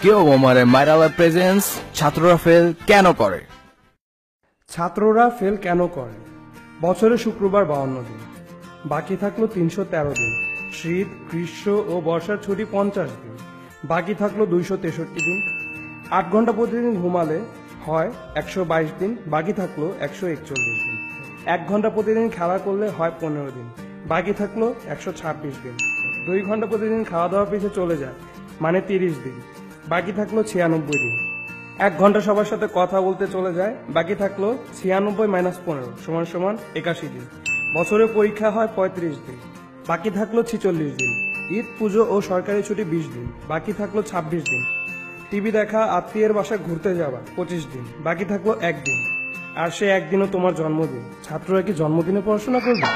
কেউ আমারে মাইরালা প্রেজেন্স ছাত্ররা ফেল কেন করে? ছাত্ররা ফেল কেন করে? বছরে শুক্রবার 52 দিন, বাকি থাকলো 313 দিন। শীত, গ্রীষ্ম ও বর্ষার ছুটি 50 দিন, বাকি থাকলো 263 দিন। 8 ঘন্টা প্রতিদিন ঘুমালে হয় 122 দিন, বাকি থাকলো 141 দিন। 1 ঘন্টা প্রতিদিন খেলা করলে হয় 15 দিন, বাকি থাকলো 126 দিন। 2 ঘন্টা প্রতিদিন খাওয়া দাওয়া পিছিয়ে চলে যায়, মানে 30 দিন, বাকি থাকলো 96 দিন। 1 ঘন্টা সবার সাথে কথা বলতে চলে যায়, বাকি থাকলো 96 - 15 = 81 দিন। বছরে পরীক্ষা হয় 35 দিন, বাকি থাকলো 46 দিন। ঈদ, পুজো ও সরকারি ছুটি 20 দিন, বাকি থাকলো 26 দিন। টিভি দেখা, আত্মীয়ের বাসায় ঘুরতে যাওয়া 25 দিন, বাকি থাকলো 1 দিন। আর সে একদিনও তোমার জন্মদিন। ছাত্ররা কি জন্মদিনে পড়াশোনা করবে?